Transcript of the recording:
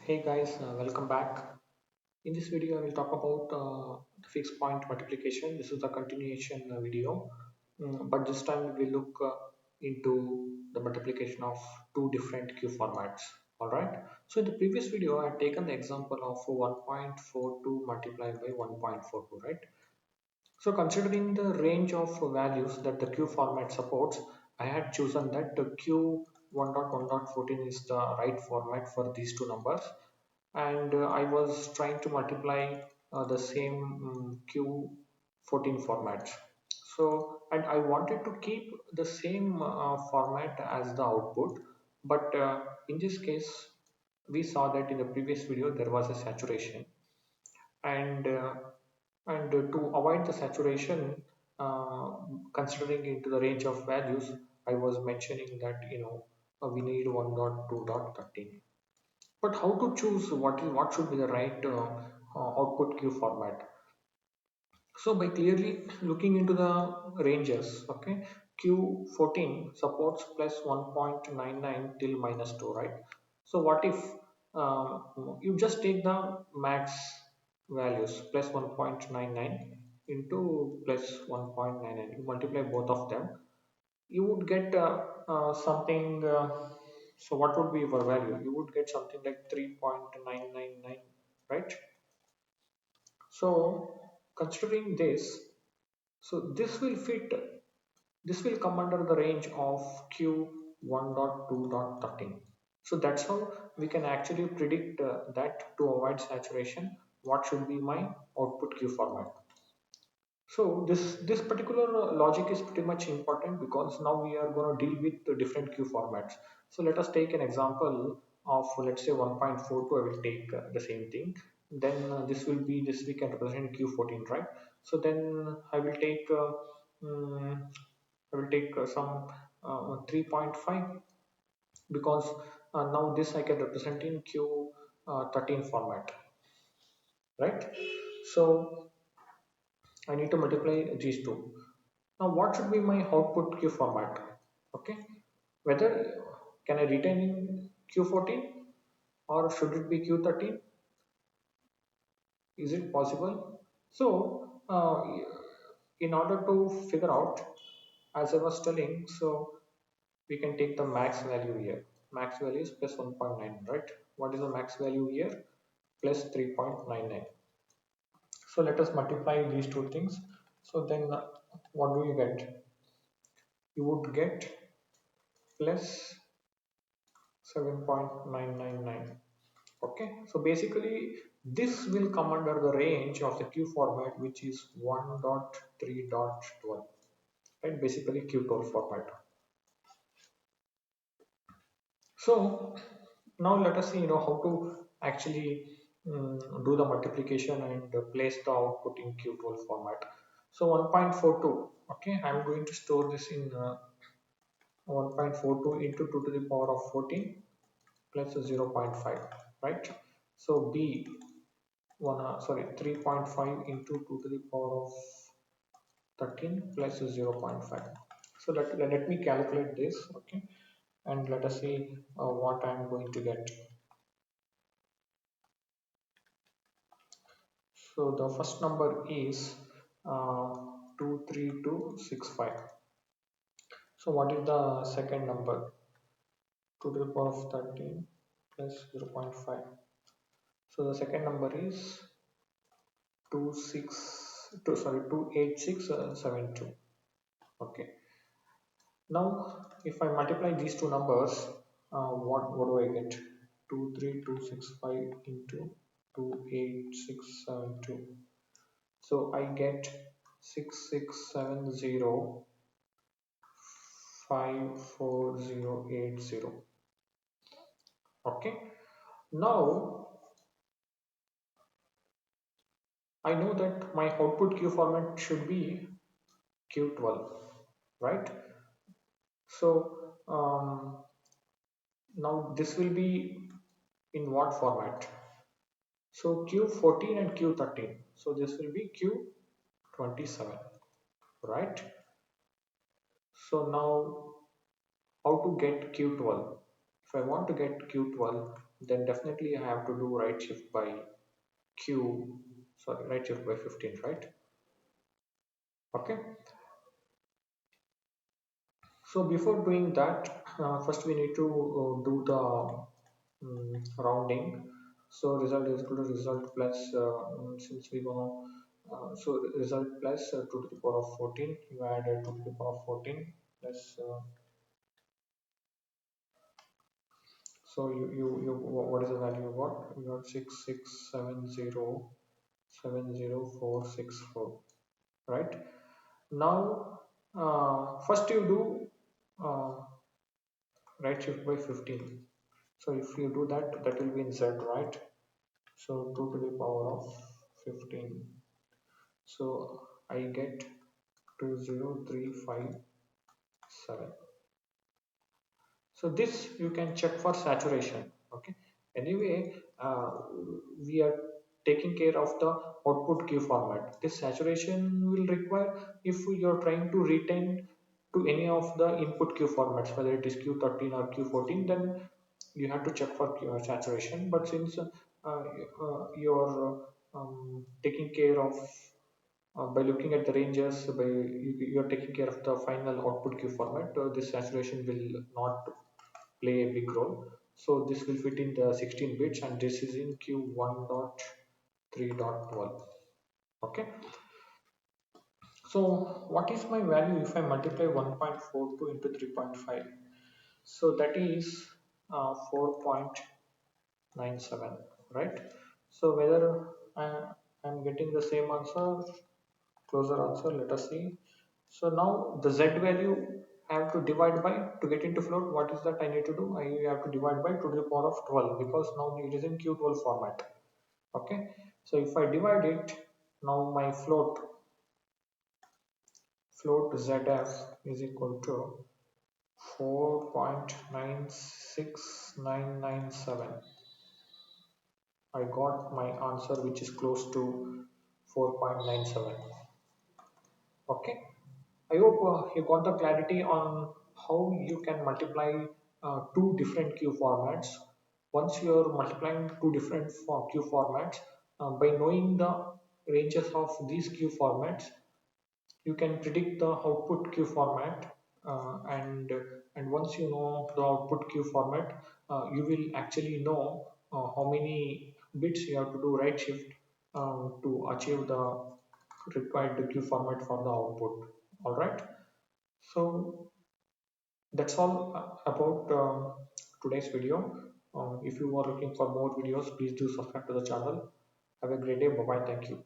Hey guys, welcome back. In this video, I will talk about the fixed point multiplication. This is the continuation video, but this time we will look into the multiplication of two different Q formats. All right. So in the previous video, I had taken the example of 1.42 multiplied by 1.42, right? So considering the range of values that the Q format supports, I had chosen that the Q1.1.14 is the right format for these two numbers, and I was trying to multiply the same Q14 formats. So, and I wanted to keep the same format as the output, but in this case, we saw that in the previous video there was a saturation, and to avoid the saturation, uh, considering into the range of values, I was mentioning that we need 1.2.13. But how to choose what should be the right output Q format? So by clearly looking into the ranges, okay, Q14 supports plus 1.99 till minus 2, right? So what if you just take the max values plus 1.99 into plus 1.99, you multiply both of them, you would get something. So what would be your value? You would get something like 3.999, right? So considering this, so this will come under the range of Q1.2.13. So that's how we can actually predict that to avoid saturation, what should be my output Q format. So this particular logic is pretty much important because now we are going to deal with the different Q formats. So let us take an example of, let's say, 1.42. I will take the same thing. Then this we can represent Q14, right? So then mm, I will take some 3.5, because now this I can represent in Q13 format, right? So I need to multiply these two. Now, what should be my output Q format? Okay, whether can I retain in Q14 or should it be Q13? Is it possible? So, in order to figure out, as I was telling, so we can take the max value here. Max value is plus 1.9, right? What is the max value here? Plus 3.99. So let us multiply these two things. So then, what do you get? You would get plus 7.999. Okay, so basically this will come under the range of the Q format, which is 1.3.12, right? Basically Q12 format. So now let us see how to actually do the multiplication and place the output in Q12 format. So 1.42, okay, I'm going to store this in 1.42 into 2 to the power of 14 plus 0.5, right? So B 3.5 into 2 to the power of 13 plus 0.5. So let me calculate this, okay, and let us see what I am going to get. So the first number is 23265. So what is the second number? 2 to the power of 13 plus 0.5. So the second number is 28672. Okay. Now, if I multiply these two numbers, what do I get? 23265 into 28672. So I get 6670 54080. Okay. Now I know that my output Q format should be Q12, right? So now this will be in what format? So Q14 and Q13. So this will be Q27, right? So now how to get Q12? If I want to get Q12, then definitely I have to do right shift by right shift by 15, right? Okay. So before doing that, first we need to do the rounding. So result is equal to result plus, since we gonna, so result plus 2 to the power of 14, you add 2 to the power of 14 plus, so what is the value you got? You got 667070,464, right? Now, first you do uh, right shift by 15. So if you do that, that will be in Z, right? So 2 to the power of 15. So I get 20357. So this you can check for saturation. Okay. Anyway, we are taking care of the output queue format. This saturation will require if you're trying to retain to any of the input queue formats, whether it is Q13 or Q14, then you have to check for saturation. But since you're taking care of by looking at the ranges, you're taking care of the final output queue format, this saturation will not play a big role. So this will fit in the 16 bits and this is in Q1.3.12. Okay. So what is my value if I multiply 1.42 into 3.5? So that is 4.97, right? So whether I'm getting the same answer, closer answer, let us see. So now the Z value I have to divide by to get into float. What is that I need to do? I have to divide by 2 to the power of 12 because now it is in Q12 format. Okay. So if I divide it, now my float ZF is equal to 4.96997. I got my answer which is close to 4.97. Okay. I hope you got the clarity on how you can multiply two different queue formats. Once you are multiplying two different queue formats, by knowing the ranges of these queue formats, you can predict the output queue format, and once you know the output queue format, you will actually know how many bits you have to do right shift to achieve the required queue format for the output. All right. So that's all about today's video. If you are looking for more videos, please do subscribe to the channel. Have a great day. Bye bye. Thank you.